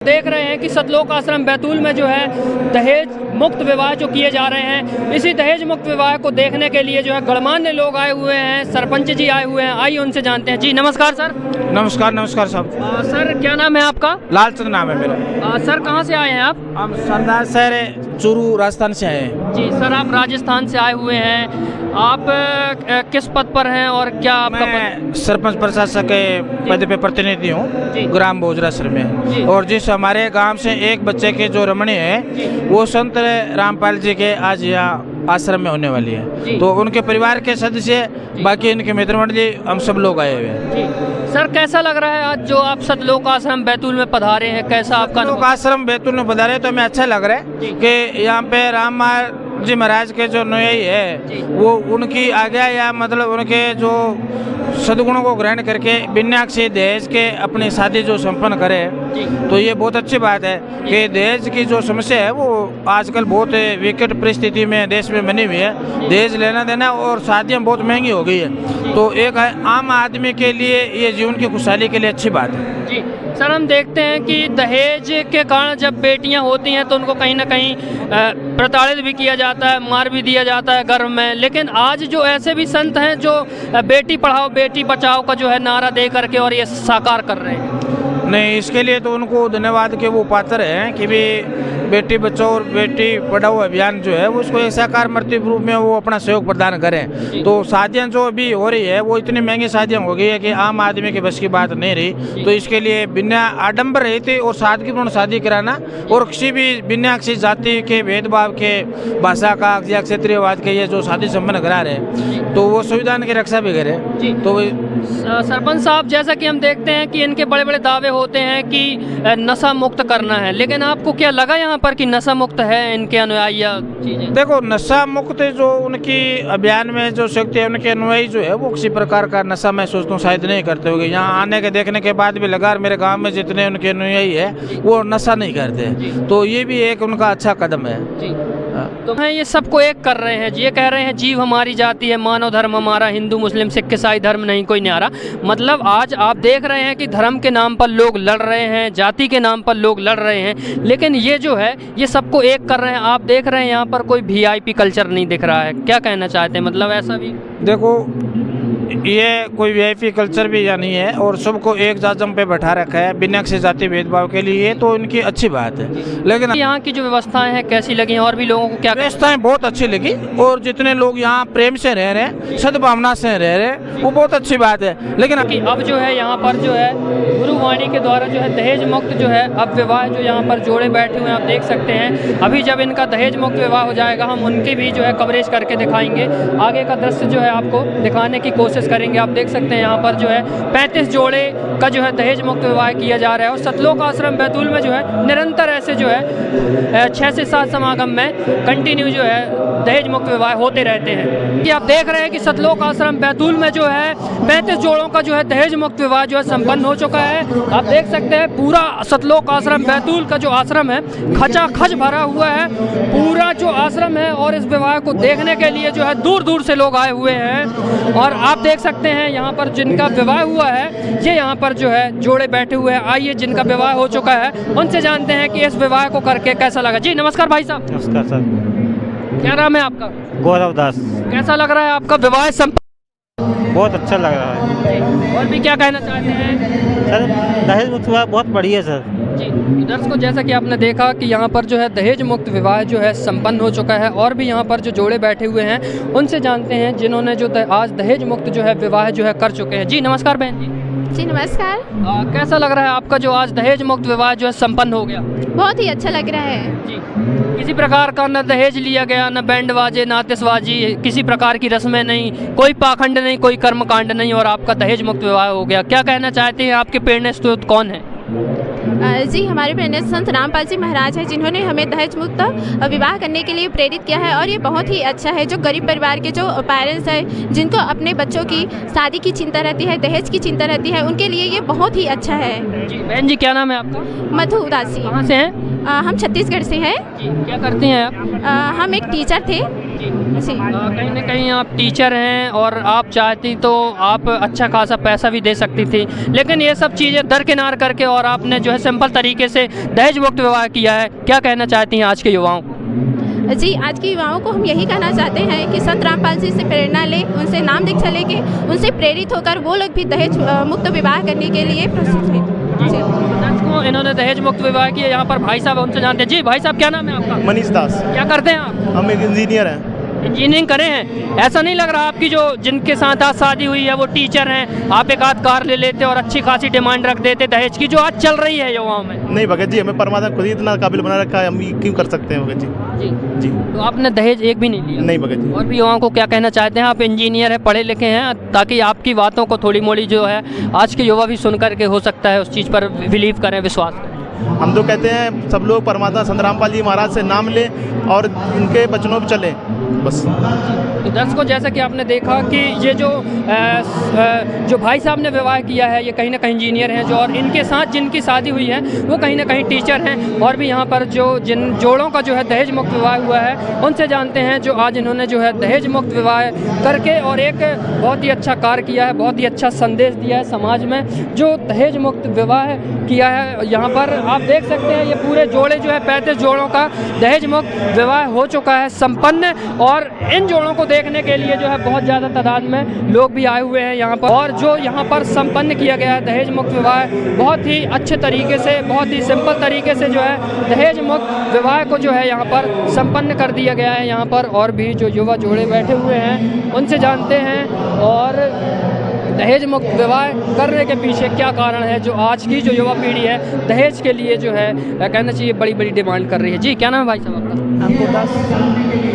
देख रहे हैं कि सतलोक आश्रम बैतूल में जो है दहेज मुक्त विवाह जो किए जा रहे हैं, इसी दहेज मुक्त विवाह को देखने के लिए जो है गणमान्य लोग आए हुए हैं, सरपंच जी आए हुए हैं। आइए उनसे जानते हैं। जी नमस्कार सर। नमस्कार नमस्कार साहब। सर क्या नाम है आपका? लालचंद नाम है मेरा। सर कहाँ से आए हैं आप? हम सरदार शहर चूरू राजस्थान से आए हैं। जी सर, आप राजस्थान से आए हुए हैं। आप किस पद पर हैं और क्या आपका मैं सरपंच प्रशासक के पद पे प्रतिनिधि जी। हूँ ग्राम बोजरासर जी। में। और जिस हमारे गांव से एक बच्चे के जो रमणी है वो संत रामपाल जी के आज यहाँ आश्रम में होने वाली जी। है, तो उनके परिवार के सदस्य बाकी इनके मित्र मंडली हम सब लोग आए हुए हैं। जी सर, कैसा लग रहा है आज जो आप सतलोक आश्रम बैतूल में पधारे हैं? कैसा आपका लोग आश्रम बैतूल में पधारे तो हमें अच्छा लग रहा है कि यहाँ पे राम जी महाराज के जो नुयाई है वो उनकी आज्ञा या मतलब उनके जो सद्गुणों को ग्रहण करके बिन्याक्षी दहेज के अपनी शादी जो संपन्न करे, तो ये बहुत अच्छी बात है कि दहेज की जो समस्या है वो आजकल बहुत विकट परिस्थिति में देश में बनी हुई है। दहेज लेना देना और शादियाँ बहुत महंगी हो गई है, तो एक आम आदमी के लिए ये जीवन की खुशहाली के लिए अच्छी बात है। जी सर, हम देखते हैं कि दहेज के कारण जब बेटियां होती हैं तो उनको कहीं ना कहीं प्रताड़ित भी किया जाता है, मार भी दिया जाता है गर्भ में। लेकिन आज जो ऐसे भी संत हैं जो बेटी पढ़ाओ बेटी बचाओ का जो है नारा दे करके और ये साकार कर रहे हैं। नहीं, इसके लिए तो उनको धन्यवाद के वो पात्र हैं कि भी बेटी बचाओ और बेटी पढ़ाओ अभियान जो है वो उसको एक साकार मूर्ति रूप में वो अपना सहयोग प्रदान करें। तो शादियाँ जो अभी हो रही है वो इतनी महंगी शादियाँ हो गई है कि आम आदमी के बस की बात नहीं रही। तो इसके लिए बिना आडंबर रहित और सादगीपूर्ण शादी कराना और किसी भी बिना किसी जाति के भेदभाव के भाषा का या क्षेत्रीयवाद के ये जो शादी संपन्न करा रहे हैं तो वो संविधान की रक्षा भी करें। तो सरपंच साहब, जैसा कि हम देखते हैं कि इनके बड़े बड़े दावे होते हैं कि नशा मुक्त करना है, लेकिन आपको क्या लगा यहाँ पर कि नशा मुक्त है इनके अनुयायी चीजें? देखो, नशा मुक्त जो उनकी अभियान में जो शक्ति है उनके अनुयायी जो है वो किसी प्रकार का नशा मैं सोचता हूँ शायद नहीं करते होंगे। यहाँ आने के देखने के बाद भी लगा मेरे गांव में जितने उनके अनुयायी है वो नशा नहीं करते, तो ये भी एक उनका अच्छा कदम है। तो हैं ये सबको एक कर रहे हैं, ये कह रहे हैं जीव हमारी जाति है, मानव धर्म हमारा, हिंदू मुस्लिम सिख ईसाई धर्म नहीं कोई न्यारा। मतलब आज आप देख रहे हैं कि धर्म के नाम पर लोग लड़ रहे हैं, जाति के नाम पर लोग लड़ रहे हैं, लेकिन ये जो है ये सबको एक कर रहे हैं। आप देख रहे हैं यहाँ पर कोई VIP कल्चर नहीं दिख रहा है। क्या कहना चाहते हैं? मतलब ऐसा भी देखो, ये कोई VIP कल्चर भी या नहीं है और सबको एक जाजम पे बैठा रखा है बिना किसी जाति भेदभाव के लिए, तो इनकी अच्छी बात है। लेकिन यहाँ की जो व्यवस्थाएं हैं कैसी लगी और भी लोगों को क्या? व्यवस्थाएं बहुत अच्छी लगी और जितने लोग यहाँ प्रेम से रह रहे हैं, सद्भावना से रह रहे हैं, वो बहुत अच्छी बात है। लेकिन अब जो है यहाँ पर जो है गुरुवाणी के द्वारा जो है दहेज मुक्त जो है अब विवाह जो यहाँ पर जोड़े बैठे हुए हैं आप देख सकते हैं। अभी जब इनका दहेज मुक्त विवाह हो जाएगा हम उनकी भी जो है कवरेज करके दिखाएंगे। आगे का दृश्य जो है आपको दिखाने की कोशिश करेंगे। आप देख सकते हैं यहाँ पर जो है 35 जोड़े का जो है दहेज मुक्त विवाह किया जा रहा है और सतलोक आश्रम बैतूल में जो है निरंतर ऐसे जो है 6 से 7 समागम में कंटिन्यू जो है दहेज मुक्त विवाह होते रहते हैं। कि आप देख रहे हैं कि सतलोक आश्रम बैतूल में जो है 35 जोड़ों का जो है दहेज मुक्त विवाह जो है संपन्न हो चुका है। आप देख सकते हैं पूरा सतलोक आश्रम बैतूल का जो आश्रम है खचाखच भरा हुआ है पूरा जो आश्रम है, और इस विवाह को देखने के लिए जो है दूर दूर से लोग आए हुए हैं। और आप देख सकते हैं यहाँ पर जिनका विवाह हुआ है ये यहाँ पर जो है जोड़े बैठे हुए हैं। आइए जिनका विवाह हो चुका है उनसे जानते हैं कि इस विवाह को करके कैसा लगा। जी नमस्कार भाई साहब। नमस्कार सर। क्या नाम है आपका? गौरव दास। कैसा लग रहा है आपका विवाह संपन्न? बहुत अच्छा लग रहा है। और भी क्या कहना चाहते हैं? सर दहेज मुक्त विवाह बहुत बढ़िया सर। जी दर्शकों, जैसा कि आपने देखा कि यहाँ पर जो है दहेज मुक्त विवाह जो है संपन्न हो चुका है और भी यहाँ पर जो जोड़े बैठे हुए हैं उनसे जानते हैं जिन्होंने जो आज दहेज मुक्त जो है विवाह जो है कर चुके हैं। जी नमस्कार बहन जी। जी नमस्कार। कैसा लग रहा है आपका जो आज दहेज मुक्त विवाह जो है संपन्न हो गया? बहुत ही अच्छा लग रहा है जी। किसी प्रकार का न दहेज लिया गया, न बैंड बाजे, न आतिशबाजी, किसी प्रकार की रस्में नहीं, कोई पाखंड नहीं, कोई कर्मकांड नहीं और आपका दहेज मुक्त विवाह हो गया। क्या कहना चाहते हैं? आपके प्रेरणा स्रोत कौन है? जी हमारे प्रेरणा संत रामपाल जी महाराज हैं जिन्होंने हमें दहेज मुक्त विवाह करने के लिए प्रेरित किया है और ये बहुत ही अच्छा है। जो गरीब परिवार के जो पेरेंट्स हैं जिनको अपने बच्चों की शादी की चिंता रहती है, दहेज की चिंता रहती है, उनके लिए ये बहुत ही अच्छा है। जी बहन जी, क्या नाम है आपका? मधु उदासी। कहाँ से हैं? हम छत्तीसगढ़ से हैं। क्या करती हैं आप? हम एक टीचर थे। कहीं ना कहीं आप टीचर हैं और आप चाहती तो आप अच्छा खासा पैसा भी दे सकती थी, लेकिन ये सब चीज़ें दरकिनार करके और आपने जो है सिंपल तरीके से दहेज मुक्त विवाह किया है। क्या कहना चाहती हैं आज के युवाओं को? जी, आज के युवाओं को हम यही कहना चाहते हैं कि संत रामपाल जी से प्रेरणा लें, उनसे नाम दीक्षा लेके उनसे प्रेरित होकर वो लोग भी दहेज मुक्त विवाह करने के लिए प्रस्तुत हैं। जी, इन्होंने दहेज मुक्त विवाह किया। यहाँ पर भाई साहब उनसे जानते हैं। जी भाई साहब, क्या नाम है आपका? मनीष दास। क्या करते हैं आप? हम एक इंजीनियर हैं। इंजीनियरिंग करे हैं। ऐसा नहीं लग रहा आपकी जो जिनके साथ आज शादी हुई है वो टीचर हैं, आप एक आध कार ले लेते और अच्छी खासी डिमांड रख देते दहेज की, जो आज चल रही है युवाओं में। नहीं भगत जी, हमें परमात्मा खुद ही इतना काबिल बना रखा है, हम ये क्यों कर सकते हैं भगत जी? जी जी। तो आपने दहेज एक भी नहीं लिया? नहीं भगत जी। और भी युवाओं को क्या कहना चाहते हैं? आप इंजीनियर हैं, पढ़े लिखे हैं, ताकि आपकी बातों को थोड़ी मोड़ी जो है आज के युवा भी सुन करके हो सकता है उस चीज़ पर बिलीव करें, विश्वास करें। हम तो कहते हैं सब लोग परमात्मा संत रामपाल जी महाराज से नाम लें और इनके वचनों पर चलें, बस। तो दर्शकों, जैसा कि आपने देखा कि ये जो भाई साहब ने विवाह किया है ये कहीं ना कहीं इंजीनियर हैं, जो और इनके साथ जिनकी शादी हुई है वो कहीं ना कहीं टीचर हैं। और भी यहाँ पर जो जिन जोड़ों का जो है दहेज मुक्त विवाह हुआ है उनसे जानते हैं, जो आज इन्होंने जो है दहेज मुक्त विवाह करके और एक बहुत ही अच्छा कार्य किया है, बहुत ही अच्छा संदेश दिया है समाज में, जो दहेज मुक्त विवाह किया है। यहाँ पर आप देख सकते हैं ये पूरे जोड़े जो है 35 जोड़ों का दहेज मुक्त विवाह हो चुका है संपन्न। और इन जोड़ों को देखने के लिए जो है बहुत ज़्यादा तादाद में लोग भी आए हुए हैं यहाँ पर। और जो यहाँ पर संपन्न किया गया है दहेज मुक्त विवाह बहुत ही अच्छे तरीके से, बहुत ही सिंपल तरीके से जो है दहेज मुक्त विवाह को जो है यहाँ पर संपन्न कर दिया गया है। यहाँ पर और भी जो युवा जोड़े बैठे हुए हैं उनसे जानते हैं और दहेज मुक्त विवाह करने के पीछे क्या कारण है, जो आज की जो युवा पीढ़ी है दहेज के लिए जो है कहना चाहिए बड़ी बड़ी डिमांड कर रही है। जी, क्या नाम है भाई साहब आपका? हमको दास।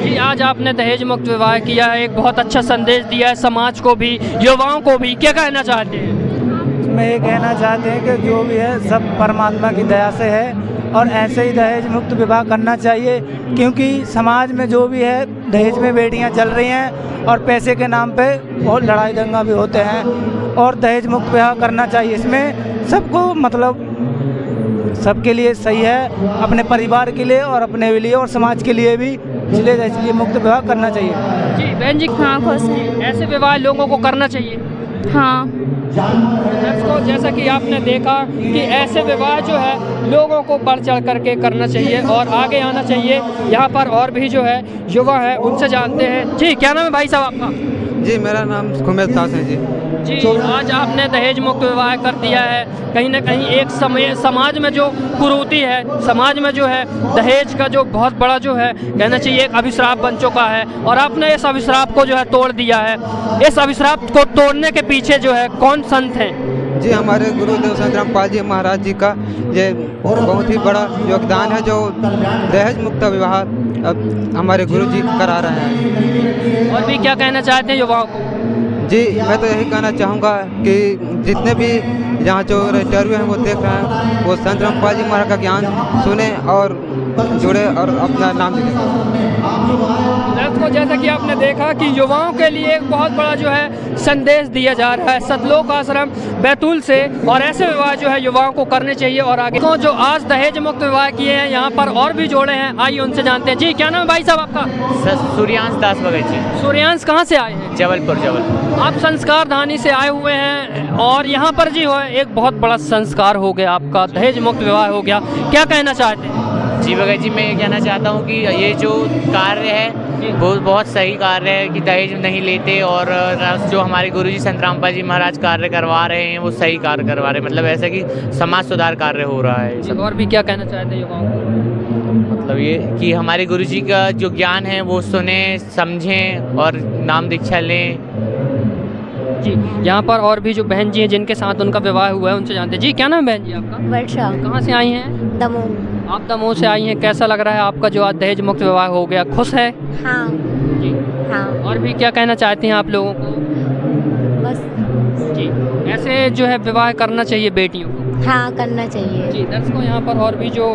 जी, आज आपने दहेज मुक्त विवाह किया है, एक बहुत अच्छा संदेश दिया है समाज को भी, युवाओं को भी। क्या कहना चाहते हैं? मैं ये कहना चाहते हैं कि जो भी है सब परमात्मा की दया से है और ऐसे ही दहेज मुक्त विवाह करना चाहिए, क्योंकि समाज में जो भी है दहेज में बेटियां चल रही हैं और पैसे के नाम पे बहुत लड़ाई दंगा भी होते हैं। और दहेज मुक्त विवाह करना चाहिए, इसमें सबको मतलब सबके लिए सही है, अपने परिवार के लिए और अपने लिए और समाज के लिए भी, इसलिए मुक्त विवाह करना चाहिए। जी बहन जी, हाँ खुश हैं। ऐसे विवाह लोगों को करना चाहिए। हाँ, दर्शकों, जैसा कि आपने देखा कि ऐसे विवाह जो है लोगों को बढ़ चढ़ करके करना चाहिए और आगे आना चाहिए। यहाँ पर और भी जो है युवा है उनसे जानते हैं। जी, क्या नाम है भाई साहब आपका? जी, मेरा नाम खुमेद दास है जी। जी, आज आपने दहेज मुक्त विवाह कर दिया है। कहीं ना कहीं एक समय समाज में जो कुरीति है, समाज में जो है दहेज का जो बहुत बड़ा जो है कहना चाहिए एक अभिश्राप बन चुका है और आपने इस अभिश्राप को जो है तोड़ दिया है। इस अभिश्राप को तोड़ने के पीछे जो है कौन संत हैं? जी, हमारे गुरुदेव संत रामपाल जी महाराज जी का ये बहुत ही बड़ा योगदान है, जो दहेज मुक्त विवाह अब हमारे गुरु जी करा रहे हैं। और भी क्या कहना चाहते हैं युवाओं को? जी, मैं तो यही कहना चाहूँगा कि जितने भी यहाँ जो इंटरव्यू हैं वो देख रहे हैं, वो संत रामपाल जी महाराज का ज्ञान सुने और जुड़े और अपना नाम लिखें। दोस्तों, जैसा कि आपने देखा कि युवाओं के लिए एक बहुत बड़ा जो है संदेश दिया जा रहा है सतलोक आश्रम बैतूल से, और ऐसे विवाह जो है युवाओं को करने चाहिए। और आगे तो जो आज दहेज मुक्त विवाह किए हैं यहाँ पर और भी जोड़े हैं, आइए उनसे जानते हैं। जी, क्या नाम है भाई साहब आपका? सूर्यांश दास भगत जी। सूर्यांश, कहाँ से आए हैं? जबलपुर। आप संस्कार धानी से आए हुए हैं और यहाँ पर जी हो एक बहुत बड़ा संस्कार हो गया आपका, दहेज मुक्त विवाह हो गया। क्या कहना चाहते हैं? जी भगत जी, मैं ये कहना चाहता हूँ कि ये जो कार्य है वो बहुत सही कार्य है कि दहेज नहीं लेते, और जो हमारे गुरुजी संत रामपाल जी महाराज कार्य करवा रहे हैं वो सही कार्य करवा रहे हैं, मतलब ऐसा कि समाज सुधार कार्य हो रहा है। और भी क्या कहना चाहते हैं युवाओं को? मतलब ये कि हमारे गुरुजी का जो ज्ञान है वो सुने, समझें और नाम दीक्षा लें। जी, यहाँ पर और भी जो बहन जी हैं जिनके साथ उनका विवाह हुआ है उनसे जानते हैं। जी, क्या नाम है बहन जी आपका? वर्षा। कहाँ से आई हैं? दमोह। आप दमोह से आई हैं। कैसा लग रहा है आपका जो आज दहेज मुक्त विवाह हो गया, खुश है? हाँ। जी, हाँ। और भी क्या कहना चाहती हैं आप लोगों को? बस। जी, ऐसे जो है विवाह करना चाहिए बेटियों को। हाँ, करना चाहिए। जी, दर्शकों, यहाँ पर और भी जो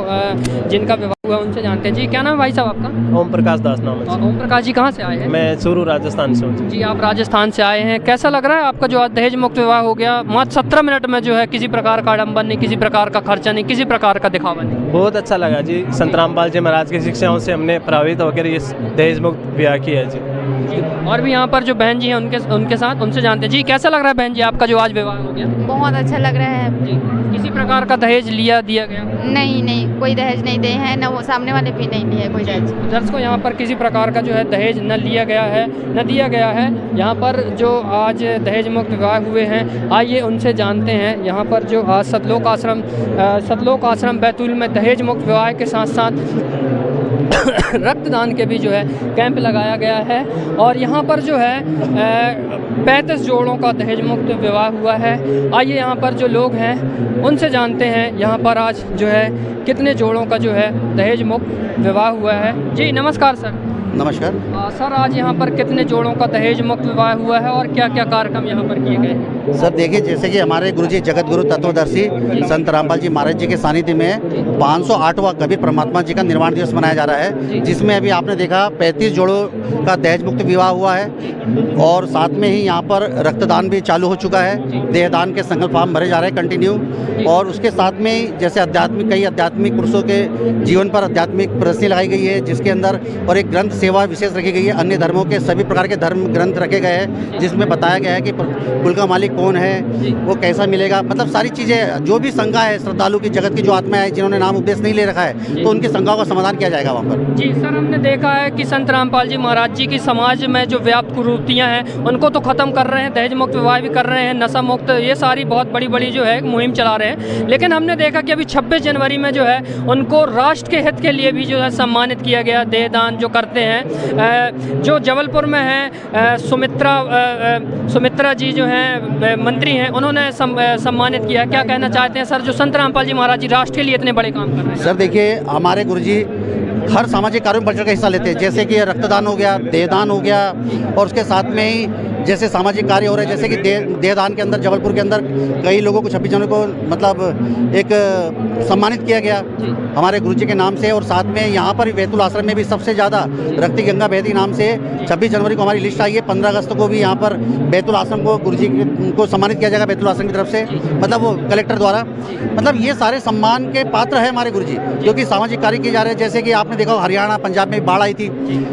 जिनका विवाह हुआ है उनसे जानते हैं। जी, क्या नाम है भाई साहब आपका? ओम प्रकाश दास नाम और ओम प्रकाश जी कहाँ से आए हैं? मैं चूरू राजस्थान से हूँ। जी, आप राजस्थान से आए हैं। कैसा लग रहा है आपका जो आज दहेज मुक्त विवाह हो गया? मात्र 17 मिनट में जो है किसी प्रकार का आडम्बर नहीं, किसी प्रकार का खर्चा नहीं, किसी प्रकार का दिखावा नहीं। बहुत अच्छा लगा जी, संत रामपाल जी महाराज की शिक्षाओं से हमने प्रभावित होकर ये दहेज मुक्त विवाह किया जी। और भी यहाँ पर जो बहन जी हैं उनके साथ उनसे जानते हैं। जी, कैसा लग रहा है बहन जी आपका जो आज विवाह हो गया? बहुत अच्छा लग रहा है। जी, किसी प्रकार का दहेज दिया गया? नहीं नहीं, कोई दहेज नहीं दे हैं, न वो सामने वाले भी नहीं लिए कोई दहेज। दर्शकों, यहाँ पर किसी प्रकार का जो है दहेज न लिया गया है, न दिया गया है। यहाँ पर जो आज दहेज मुक्त विवाह हुए हैं, आइए उनसे जानते हैं। यहाँ पर जो आज सतलोक आश्रम बैतूल में दहेज मुक्त विवाह के साथ साथ रक्तदान के भी जो है कैंप लगाया गया है और यहाँ पर जो है 35 जोड़ों का दहेज मुक्त विवाह हुआ है। आइए यहाँ पर जो लोग हैं उनसे जानते हैं यहाँ पर आज जो है कितने जोड़ों का जो है दहेज मुक्त विवाह हुआ है। जी नमस्कार सर। नमस्कार सर, आज यहाँ पर कितने जोड़ों का दहेज मुक्त विवाह हुआ है और क्या क्या कार्यक्रम यहाँ पर किए गए हैं? सर देखिए, जैसे कि हमारे गुरुजी जगत गुरु तत्वदर्शी संत रामपाल जी महाराज जी के सानिध्य में 508वां कबीर परमात्मा जी का निर्वाण दिवस मनाया जा रहा है, जिसमें अभी आपने देखा 35 जोड़ों का दहेज मुक्त विवाह हुआ है और साथ में ही यहाँ पर रक्तदान भी चालू हो चुका है। देहदान के संकल्प फॉर्म भरे जा रहे हैं कंटिन्यू और उसके साथ में जैसे कई आध्यात्मिक पुरुषों के जीवन पर आध्यात्मिक प्रदर्शनी लगाई गई है, जिसके अंदर और एक ग्रंथ सेवा विशेष रखी गई है। अन्य धर्मों के सभी प्रकार के धर्म ग्रंथ रखे गए हैं, जिसमें बताया गया है कि कुल का मालिक कौन है, वो कैसा मिलेगा, मतलब सारी चीज़ें जो भी शंका है श्रद्धालु की, जगत की जो आत्मा है जिन्होंने नाम उपदेश नहीं ले रखा है, तो उनकी शंकाओं का समाधान किया जाएगा वहाँ पर। जी सर, हमने देखा है कि संत रामपाल जी महाराज जी की समाज में जो व्याप्त कुरीतियाँ हैं उनको तो ख़त्म कर रहे हैं, दहेज मुक्त विवाह भी कर रहे हैं, नशा मुक्त, ये सारी बहुत बड़ी जो है मुहिम चला रहे हैं। लेकिन हमने देखा कि अभी 26 जनवरी में जो है उनको राष्ट्र के हित के लिए भी जो है सम्मानित किया गया। देहदान जो करते हैं, जो जबलपुर में है सुमित्रा जी जो हैं मंत्री हैं, उन्होंने सम्मानित किया। क्या कहना चाहते हैं सर, जो संत रामपाल जी महाराज जी राष्ट्र के लिए इतने बड़े काम कर रहे हैं? सर देखिए, हमारे गुरुजी हर सामाजिक कार्यों में बढ़ चढ़ कर हिस्सा लेते हैं, जैसे कि रक्तदान हो गया, देहदान हो गया और उसके साथ में ही जैसे सामाजिक कार्य हो रहे हैं, जैसे कि देहदान के अंदर जबलपुर के अंदर कई लोगों को 26 जनवरी को मतलब एक सम्मानित किया गया हमारे गुरुजी के नाम से। और साथ में यहाँ पर बैतूल आश्रम में भी सबसे ज़्यादा रक्ति गंगा बहती नाम से 26 जनवरी को हमारी लिस्ट आई है। 15 अगस्त को भी यहाँ पर बैतूल आश्रम को गुरुजी को सम्मानित किया जाएगा बैतूल आश्रम की तरफ से, मतलब वो कलेक्टर द्वारा। मतलब ये सारे सम्मान के पात्र है हमारे गुरुजी, क्योंकि सामाजिक कार्य किए जा रहे हैं। जैसे कि आपने देखा हरियाणा पंजाब में बाढ़ आई थी,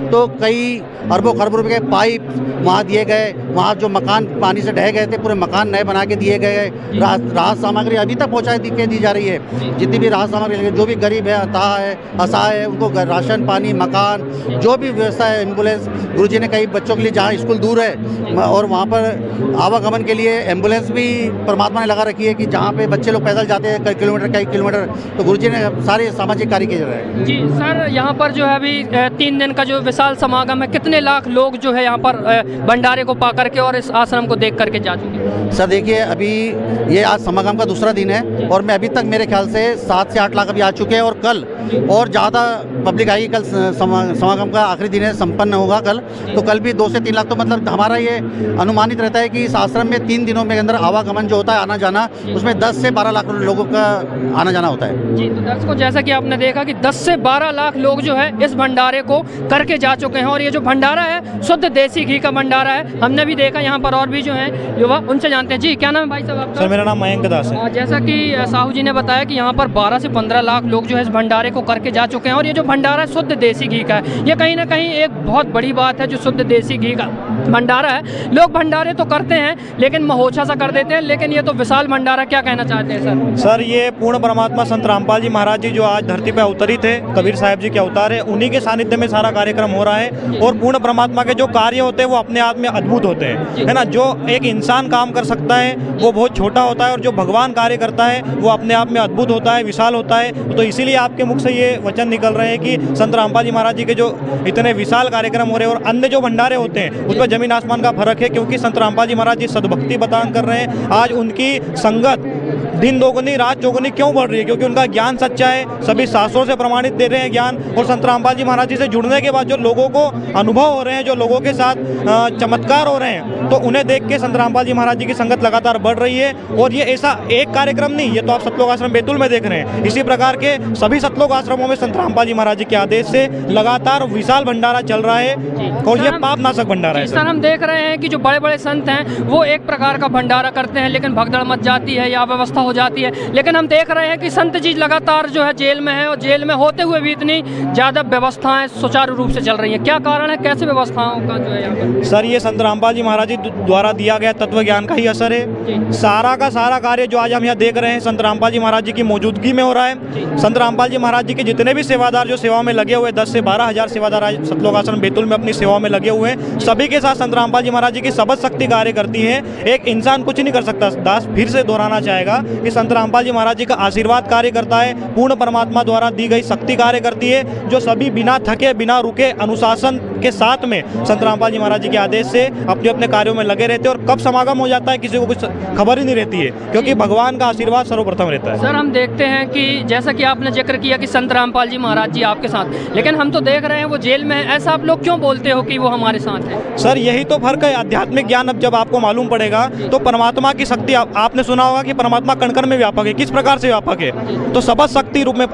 तो कई अरबों खरबों रुपये के पाइप वहाँ दिए गए, वहाँ जो मकान पानी से ढह गए थे पूरे मकान नए बना के दिए गए। राहत सामग्री अभी तक पहुँचा दी जा रही है, जितनी भी राहत सामग्री, जो भी गरीब है, असहाय है, उनको राशन पानी मकान जो भी व्यवस्था है, एम्बुलेंस, गुरुजी ने कई बच्चों के लिए जहाँ स्कूल दूर है और वहाँ पर आवागमन के लिए एम्बुलेंस भी परमात्मा ने लगा रखी है कि जहाँ पे बच्चे लोग पैदल जाते हैं कई किलोमीटर, तो गुरुजी ने सारे सामाजिक कार्य किए जा रहे हैं। जी सर, यहाँ पर जो है अभी 3 दिन का जो विशाल समागम है, कितने लाख लोग जो है यहाँ पर भंडारे को पा करके और इस आश्रम को देख करके जा चुके हैं? सर देखिए, अभी ये आज समागम का दूसरा दिन है और मैं अभी तक मेरे ख्याल से 7 से 8 लाख अभी आ चुके हैं और कल और ज़्यादा पब्लिक आएगी। कल समागम का आखिरी दिन है, संपन्न होगा कल, तो कल भी 2 से 3 लाख। तो मतलब हमारा ये अनुमानित रहता है कि इस आश्रम में 3 दिनों में अंदर आवागमन जो होता है, आना जाना, उसमें 10 से 12 लाख लोगों का आना जाना होता है। जी, तो दर्शकों, जैसा कि आपने देखा कि 10 से 12 लाख लोग जो है इस भंडारे को करके जा चुके हैं और ये जो भंडारा है शुद्ध देसी घी का भंडारा है। हमने भी देखा यहाँ पर और भी जो है युवा, उनसे जानते हैं। जी, क्या नाम है भाई साहब आपका? सर मेरा नाम मयंक दास है। जैसा कि साहू जी ने बताया कि यहाँ पर 12 से 15 लाख लोग जो है इस भंडारे को करके जा चुके हैं और ये जो भंडारा है शुद्ध देसी घी का है। ये कहीं ना कहीं एक बहुत बड़ी बात है, जो शुद्ध देसी घी का भंडारा है। लोग भंडारे तो करते हैं लेकिन महोछा सा कर देते हैं, लेकिन ये तो विशाल भंडारा। क्या कहना चाहते हैं सर? सर ये पूर्ण परमात्मा संत रामपाल जी महाराज जी जो आज धरती पर अवतरित है, कबीर साहब जी के अवतार है, उन्हीं के सानिध्य में सारा कार्यक्रम हो रहा है। और पूर्ण परमात्मा के जो कार्य होते हैं वो अपने आप में अद्भुत होते हैं, है ना। जो एक इंसान काम कर सकता है वो बहुत छोटा होता है और जो भगवान कार्य करता है वो अपने आप में अद्भुत होता है, विशाल होता है। तो इसीलिए आपके मुख से ये वचन निकल रहे हैं कि संत रामपाल जी महाराज जी के जो इतने विशाल कार्यक्रम हो रहे हैं और अन्य जो भंडारे होते हैं उसमें जमीन आसमान का फर्क है, क्योंकि संत रामपाल जी महाराज जी सद्भक्ति बयान कर रहे हैं। आज उनकी संगत दिन दोगुनी रात चौगुनी क्यों बढ़ रही है? क्योंकि उनका ज्ञान सच्चा है, सभी शास्त्रों से प्रमाणित दे रहे हैं ज्ञान। और संत रामपाल जी महाराज जी से जुड़ने के बाद जो लोगों को अनुभव हो रहे हैं, जो लोगों के साथ चमत्कार हो रहे हैं, तो उन्हें देख के संत रामपाल जी महाराज जी की संगत लगातार बढ़ रही है। और ये ऐसा एक कार्यक्रम नहीं, ये तो आप सतलोक आश्रम बैतूल में देख रहे हैं। इसी प्रकार के सभी सतलोक आश्रमों में संत रामपाल जी महाराज जी के आदेश से लगातार विशाल भंडारा चल रहा है और ये पाप नाशक भंडारा है। सर हम देख रहे हैं कि जो बड़े बड़े संत हैं वो एक प्रकार का भंडारा करते हैं, लेकिन भगदड़ मच जाती है या व्यवस्था हो जाती है। लेकिन हम देख रहे हैं कि संत जी लगातार जो है जेल में है और जेल में होते हुए भी इतनी ज़्यादा व्यवस्थाएं सुचारू रूप से चल रही हैं। क्या कारण है, कैसे व्यवस्थाओं का जो है यहाँ पर? सर ये संत रामपाल जी महाराज जी द्वारा दिया गया तत्व ज्ञान का ही असर है। सारा का सारा कार्य जो आज हम यहाँ देख रहे हैं संत रामपाल जी महाराज जी की मौजूदगी में हो रहा है। संत रामपाल जी महाराज जी के जितने भी सेवादार जो सेवा में लगे हुए 10 से 12 हज़ार सेवादार आज सतलोक आश्रम बैतूल में अपनी सेवा में लगे हुए हैं। सभी के साथ संत रामपाल जी महाराज जी की सबद शक्ति कार्य करती है। एक इंसान कुछ नहीं कर सकता। दास फिर से दोहराना चाहेगा कि संत रामपाल जी महाराज जी का आशीर्वाद कार्य करता है, पूर्ण परमात्मा द्वारा दी गई शक्ति कार्य करती है, जो सभी बिना थके बिना रुके अनुशासन के साथ में संत रामपाल जी महाराज जी के आदेश से अपने अपने कार्यों में लगे रहते हैं। और कब समागम हो जाता है किसी को कुछ खबर ही नहीं रहती है, क्योंकि भगवान का आशीर्वाद सर्वप्रथम रहता है। सर हम देखते हैं कि जैसा कि आपने जिक्र किया कि संत रामपाल जी महाराज जी आपके साथ, लेकिन हम तो देख रहे हैं वो जेल में है। ऐसा आप लोग क्यों बोलते हो कि वो हमारे साथ है? सर यही तो फर्क है। आध्यात्मिक ज्ञान अब जब आपको मालूम पड़ेगा तो परमात्मा की शक्ति आपने सुना होगा कि परमात्मा कण कण में व्यापक है। किस प्रकार से व्यापक है? तो सबद शक्ति रूप में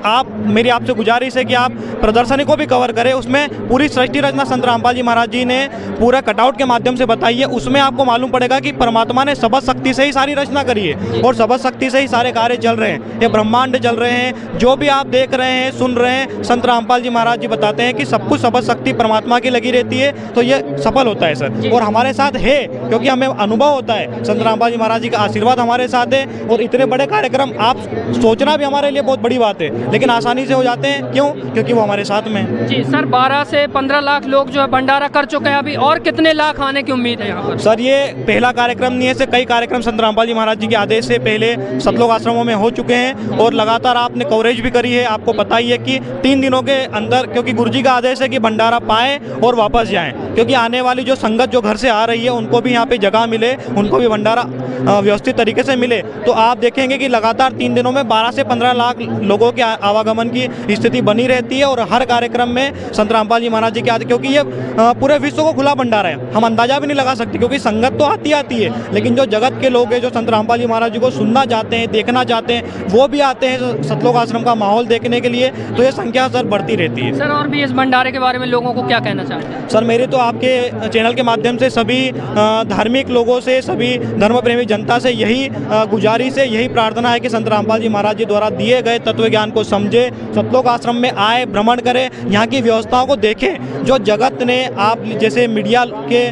मेरी आपसे गुजारिश है कि आप प्रदर्शनी को भी कवर करें। उसमें पूरी सृष्टि रचना संत रामपाल जी महाराज जी ने पूरा कटआउट के माध्यम से बताई है। उसमें आपको मालूम पड़ेगा कि परमात्मा ने सबद शक्ति से ही सारी रचना करी है और सबद शक्ति से ही सारे कार्य चल रहे हैं। ये ब्रह्मांड चल रहे हैं, जो भी आप देख रहे हैं सुन रहे हैं, संत रामपाल जी महाराज जी बताते हैं कि सब कुछ सबद शक्ति परमात्मा की लगी रहती है। तो ये सफल होता है सर, और हमारे साथ है क्योंकि हमें अनुभव होता है। संत रामपाल जी महाराज जी का आशीर्वाद हमारे साथ है। और इतने बड़े कार्यक्रम आप सोचना भी हमारे लिए बहुत बड़ी बात है, लेकिन आसानी से हो जाते हैं। क्यों? क्योंकि वो हमारे साथ में है। जी सर 12 से 15 लाख लोग जो है भंडारा कर चुके हैं। अभी और कितने लाख आने की उम्मीद है यहाँ पर? सर ये पहला कार्यक्रम नहीं है, ऐसे कई कार्यक्रम संत रामपाल जी महाराज जी के आदेश से पहले सतलोक आश्रमों में हो चुके हैं और लगातार आपने कवरेज भी करी है। आपको पता ही है कि 3 दिनों के अंदर, क्योंकि गुरुजी का आदेश है कि भंडारा पाएं और वापस जाएं, क्योंकि आने वाली जो संगत जो घर से आ रही है उनको भी यहाँ पे जगह मिले, उनको भी भंडारा व्यवस्थित तरीके से मिले। तो आप देखेंगे कि लगातार 3 दिनों में 12 से 15 लाख लोगों के आवागमन की स्थिति बनी रहती है। और हर कार्यक्रम में संत रामपाल जी महाराज जी के आदि, क्योंकि ये पूरे विश्व को खुला भंडारा है, हम अंदाजा भी नहीं लगा सकते, क्योंकि संगत तो आती है, लेकिन जो जगत के लोग हैं जो संत रामपाल जी महाराज जी को सुनना चाहते हैं, देखना चाहते हैं, वो भी आते हैं सतलोक आश्रम का माहौल देखने के लिए। तो ये संख्या सर बढ़ती रहती है। सर और भी इस भंडारे के बारे में लोगों को क्या कहना चाहते हैं? सर मेरे तो आपके चैनल के माध्यम से सभी धार्मिक लोगों से, सभी धर्म प्रेमी जनता से यही गुजारिश है, यही प्रार्थना है कि संत रामपाल जी महाराज जी द्वारा दिए गए तत्व ज्ञान को समझे, सतलोक आश्रम में आए, भ्रमण करें, यहाँ की व्यवस्थाओं को देखें। जो जगत ने, आप जैसे मीडिया के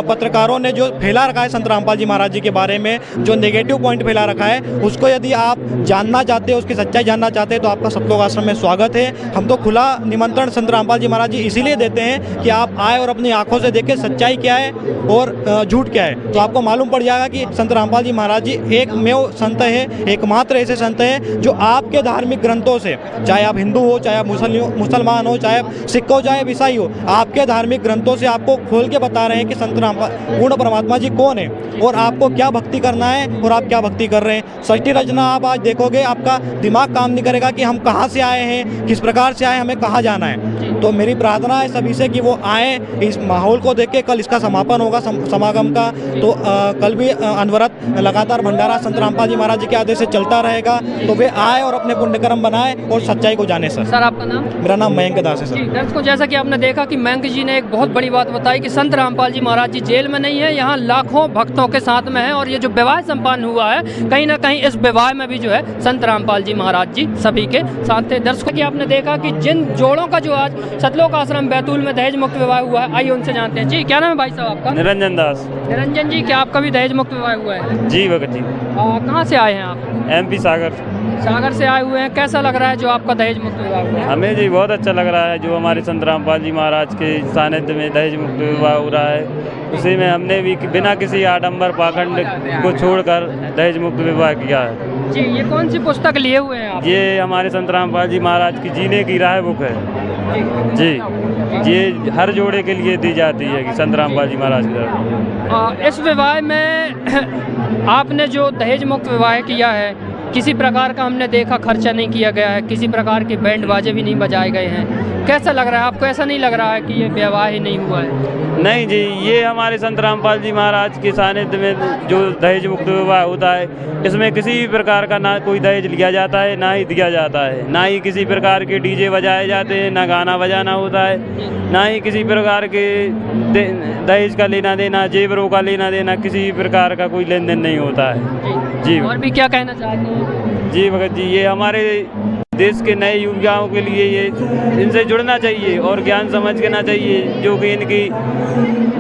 पत्रकारों ने जो फैला रखा है संत रामपाल जी महाराज जी के बारे में, जो नेगेटिव पॉइंट फैला रखा है, उसको यदि आप जानना चाहते हैं, उसकी सच्चाई जानना चाहते हैं, तो आपका सतलोक आश्रम में स्वागत है। हम तो खुला निमंत्रण संत रामपाल जी महाराज जी इसीलिए देते हैं कि आप आए और अपनी आंखों से देखें सच्चाई क्या है और झूठ क्या है। तो आपको मालूम पड़ जाएगा कि संत रामपाल जी महाराज जी एकमेव संत है, एकमात्र ऐसे संत हैं जो आपके धार्मिक ग्रंथों से, चाहे आप हिंदू हो, चाहे आप मुसलमान हो, चाहे आप सिख हो, चाहे ईसाई हो, आपके धार्मिक ग्रंथों से आपको खोल के बता रहे हैं कि संत रामपाल पूर्ण परमात्मा जी कौन है और आपको क्या भक्ति करना है और आप क्या भक्ति कर रहे हैं। सृष्टि रचना आप आज देखोगे, आपका दिमाग काम नहीं करेगा कि हम कहाँ से आए हैं, किस प्रकार से आए, हमें कहाँ जाना है। तो मेरी प्रार्थना है सभी से कि वो आए, इस माहौल को देख के। कल इसका समापन होगा समागम का, तो कल भी अनवरत लगातार भंडारा संत रामपाल जी महाराज जी के आदेश से चलता रहेगा। तो वे आए और अपने पुण्यकर्म बनाए और सच्चाई को जाने। सर आपका नाम? मेरा नाम मयंक दास है सर। दर्शकों जैसा कि आपने देखा कि मयंक जी ने एक बहुत बड़ी बात बताई कि संत रामपाल जी महाराज जी जेल में नहीं है, यहाँ लाखों भक्तों के साथ में है। और ये जो विवाह संपन्न हुआ है, कहीं ना कहीं इस विवाह में भी जो है संत रामपाल जी महाराज जी सभी के साथ थे। दर्शकों की आपने देखा कि जिन जोड़ों का जो आज सतलोक आश्रम बैतूल में दहेज मुक्त विवाह हुआ है, आइए उनसे जानते हैं। जी क्या नाम है भाई साहब आपका? निरंजन दास। निरंजन जी, क्या आपका भी दहेज मुक्त विवाह हुआ है? जी भगत जी। कहाँ से आए हैं आप? MP सागर से आए हुए हैं। कैसा लग रहा है जो आपका दहेज मुक्त विवाह हुआ है? हमें जी बहुत अच्छा लग रहा है, जो हमारे संत रामपाल जी महाराज के सानिध्य में दहेज मुक्त विवाह हो रहा है, उसी में हमने भी बिना किसी आडंबर पाखंड को छोड़कर दहेज मुक्त विवाह किया है। जी ये कौन सी पुस्तक लिए हुए हैं आप? ये हमारे संत रामपाल जी महाराज की जीने की राह बुक है जी। ये हर जोड़े के लिए दी जाती है कि संत रामपाल जी महाराज की तरफ। इस विवाह में आपने जो दहेज मुक्त विवाह किया है, किसी प्रकार का हमने देखा खर्चा नहीं किया गया है, किसी प्रकार के बैंड बाजे भी नहीं बजाए गए हैं। कैसा लग रहा है आपको? ऐसा नहीं लग रहा है कि ये विवाह ही नहीं हुआ है? नहीं जी, ये हमारे संत रामपाल जी महाराज के सानिध्य में जो दहेज मुक्त विवाह होता है, इसमें किसी भी प्रकार का ना कोई दहेज लिया जाता है, ना ही दिया जाता है, ना ही किसी प्रकार के डीजे बजाए जाते हैं, ना गाना बजाना होता है, ना ही किसी प्रकार के दहेज का लेना देना, जेवरों का लेना देना, किसी भी प्रकार का कोई लेन देन नहीं होता है जी। और भी क्या कहना चाहते हैं? जी भगत जी, ये हमारे देश के नए युवाओं के लिए ये इनसे जुड़ना चाहिए और ज्ञान समझ लेना चाहिए, जो कि इनकी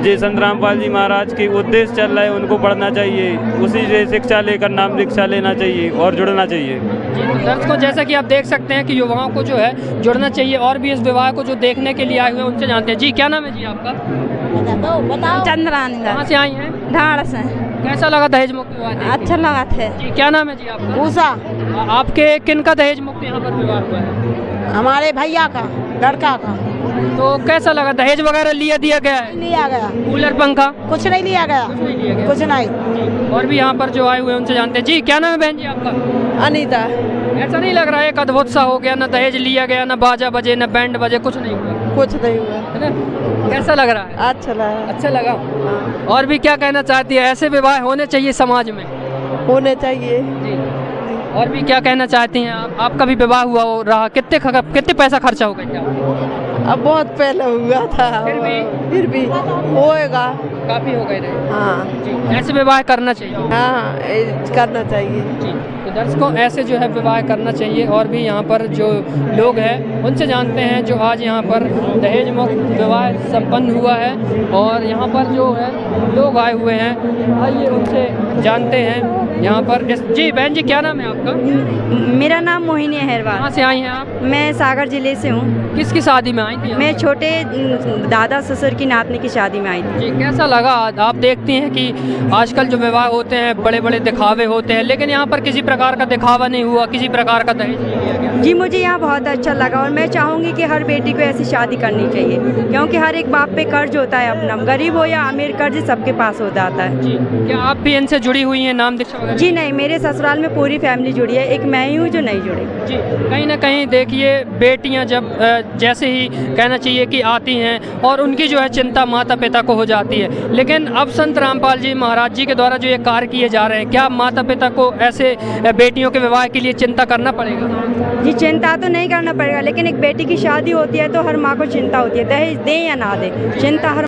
जो संत रामपाल जी महाराज के उद्देश्य चल रहे हैं उनको पढ़ना चाहिए, उसी से शिक्षा लेकर नाम दीक्षा लेना चाहिए और जुड़ना चाहिए। दर्शकों, जैसा कि आप देख सकते हैं कि युवाओं को जो है जुड़ना चाहिए और भी इस विवाह को जो देखने के लिए आए हुए हैं उनसे जानते हैं। जी, क्या नाम है जी आपका? बताओ। चंद्रानी। कहाँ से आई हैं? ढाड़ से। कैसा लगा दहेज मुक्त विवाह देख के? अच्छा लगा थे। जी, क्या नाम है जी आपका? उषा। आपके किन का दहेज मुक्त यहाँ पर विवाह हुआ है? हमारे भैया का, लड़का का। तो कैसा लगा? दहेज वगैरह दिया गया है? लिया गया। कूलर पंखा कुछ नहीं लिया गया। कुछ नहीं। और भी यहाँ पर जो आए हुए हैं उनसे जानते हैं। जी, क्या नाम है बहन जी आपका? अनीता। ऐसा नहीं लग रहा है एक अद्भुत सा हो गया, ना दहेज लिया गया, ना बाजा बजे, ना बैंड बजे, कुछ नहीं हुआ? कुछ नहीं हुआ है ना? कैसा लग रहा है? अच्छा लगा। अच्छा लगा। और भी क्या कहना चाहती है? ऐसे विवाह होने चाहिए समाज में, होने चाहिए जी। और भी क्या कहना चाहती हैं आप? आपका भी विवाह हुआ हो रहा, कितने पैसा खर्चा हो गया? अब बहुत पहले हुआ था, फिर भी होएगा, काफी हो गए रहे। हाँ। ऐसे विवाह करना चाहिए। हाँ, करना चाहिए जी। तो दर्शकों, ऐसे जो है विवाह करना चाहिए। और भी यहाँ पर जो लोग हैं उनसे जानते हैं जो आज यहाँ पर दहेज मुक्त विवाह संपन्न हुआ है और यहाँ पर जो है लोग आए हुए हैं, आइए उनसे जानते हैं यहाँ पर। जी बहन जी, क्या नाम है आपका? मेरा नाम मोहिनी अहरवाल। कहाँ से आई हैं आप? मैं सागर जिले से हूँ। किसकी शादी में आई थी? मैं छोटे दादा ससुर की नातनी की शादी में आई थी। जी, कैसा लगा? आप देखती हैं कि आजकल जो विवाह होते हैं बड़े बड़े दिखावे होते हैं, लेकिन यहाँ पर किसी प्रकार का दिखावा नहीं हुआ, किसी प्रकार का दहेज नहीं लिया गया। जी, मुझे यहाँ बहुत अच्छा लगा और मैं चाहूँगी कि हर बेटी को ऐसी शादी करनी चाहिए, क्योंकि हर एक बाप पे कर्ज होता है अपना, गरीब हो या अमीर, कर्ज सबके पास हो जाता है। जी, क्या आप भी इनसे जुड़ी हुई हैं, नाम दीक्षा वगैरह? जी नहीं, मेरे ससुराल में पूरी फैमिली जुड़ी है, एक मैं ही हूँ जो नहीं जुड़ी। जी, कहीं ना कहीं देखिए बेटियां जब जैसे ही कहना चाहिए कि आती हैं और उनकी जो है चिंता माता पिता को हो जाती है, लेकिन अब संत रामपाल जी महाराज जी के द्वारा जो ये कार्य किए जा रहे हैं, क्या माता पिता को ऐसे बेटियों के विवाह के लिए चिंता करना पड़ेगा? जी, चिंता तो नहीं करना पड़ेगा, लेकिन एक बेटी की शादी होती है तो हर माँ को चिंता होती है, दहेज दें या ना दें, चिंता हर